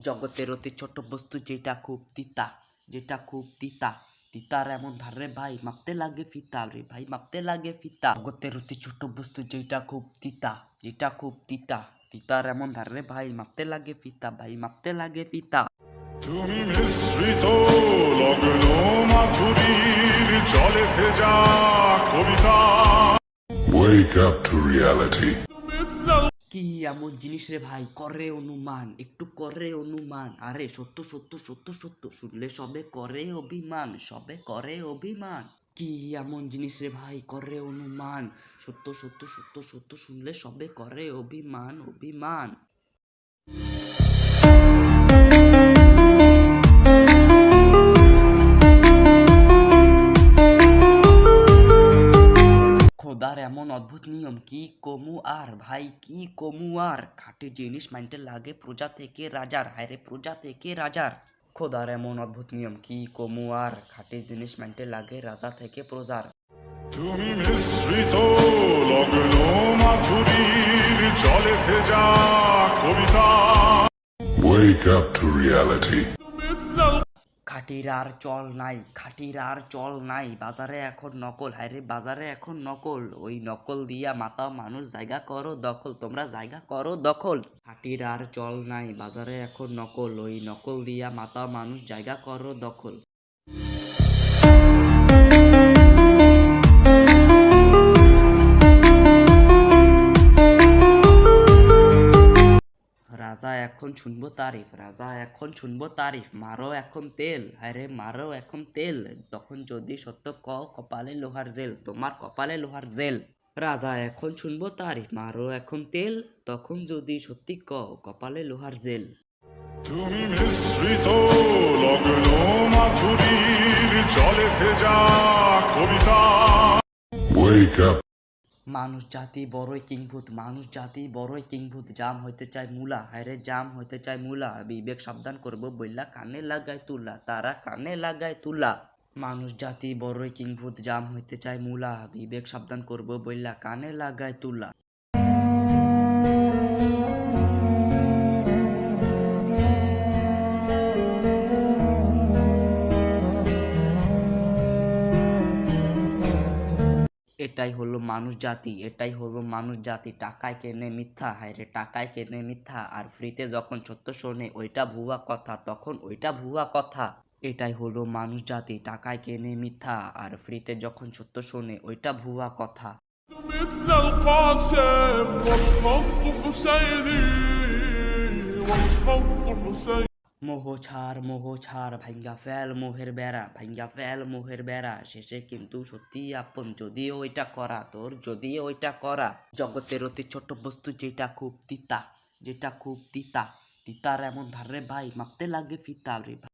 জগতের অতি ছোট বস্তু যেটা খুব তিতা, যেটা খুব তিতা, তিতার এমন ধারে ভাই মাপতে লাগে ফিতা রে ভাই মাপতে লাগে ফিতা। জগতের অতি ছোট বস্তু যেটা খুব তিতা, যেটা খুব তিতা, তিতার এমন ধারে ভাই মাপতে লাগে ফিতা, ভাই মাপতে লাগে ফিতা। তুমি মিশ্রিত লগ্ন মাধুরীর জলে ভেজা কবিতা। Wake up to reality. কি এমন জিনিস রে ভাই করে অনুমান, একটু করে অনুমান, আরে সত্য সত্য সত্য সত্য শুনলে সবে করে অভিমান, সবে করে অভিমান। কি এমন জিনিস রে ভাই করে অনুমান, সত্য সত্য সত্য সত্য শুনলে সবে করে অভিমান অভিমান। খোদার এমন অদ্ভুত নিয়ম কি কমু আর ভাই কি কমু আর, খাঁটি জিনিস মানতে লাগে প্রজা থেকে রাজার, হায়রে প্রজা থেকে রাজার। খোদার এমন অদ্ভুত নিয়ম কি কমু আর, খাঁটি জিনিস মানতে লাগে রাজা থেকে প্রজার। তুমি মিশ্রিত লগ্ন মাধুরীর জলে ভেজা কবিতা। Wake up to reality. খাঁটির আর চল নাই, খাঁটির আর চল নাই, বাজারে এখন নকল, হায়রে বাজারে এখন নকল, ওই নকল দিয়া মাতাও মানুষ জায়গা করো দখল, তোমরা জায়গা করো দখল। খাঁটির আর চল নাই, বাজারে এখন নকল, ওই নকল দিয়া মাতাও মানুষ জায়গা করো দখল। রাজা এখন শুনবো তারিফ, রাজা এখন শুনবো তারিফ, মারো এখন তেল, আরে মারো এখন তেল, তখন যদি সত্য কপালে লোহার জেল, তোমার কপালে লোহার জেল। রাজা এখন শুনবো তারিফ, মারো এখন তেল, তখন যদি সত্যি কপালে লোহার জেল। তুমি মিশ্রিত লগ্ন মাধুরীর জলে ভেজা কবিতা। Wake up. মানুষ জাতি বড়ই কিংভূত, মানুষ জাতি বড়ই কিংভূত, জাম হইতে চায় মূলা, হায়রে জাম হইতে চায় মূলা, বিবেক সাবধান করবো বইলা কানে লাগায় তুলা, তারা কানে লাগায় তুলা। মানুষ জাতি বড়ই কিংভূত, জাম হইতে চায় মূলা, বিবেক সাবধান করবো বইলা কানে লাগায় তুলা। এটাই হলো মানুষ জাতি, এটাই হলো মানুষ জাতি, টাকায় কেনে মিথ্যা, হায়রে টাকায় কেনে মিথ্যা, আর ফ্রিতে যখন সত্য শোনে ওইটা ভুয়া কথা, তখন ওইটা ভুয়া কথা। এটাই হলো মানুষ জাতি, টাকায় কেনে মিথ্যা, আর ফ্রিতে যখন সত্য শোনে ওইটা ভুয়া কথা। مثل القاسم والخط حسيني والخط حسيني। মোহ ছাড় ভাঙ্গা ফেল মোহের বেড়া, ভাঙ্গা ফেল মোহের বেড়া, শেষে কিন্তু সত্যি আপন যদিও ওইটা করা তোর, যদিও ওইটা করা। জগতের অতি ছোট বস্তু যেটা খুব তিতা, যেটা খুব তিতা, তিতার এমন ধারে ভাই মাপতে লাগে ফিতা রে ভাই।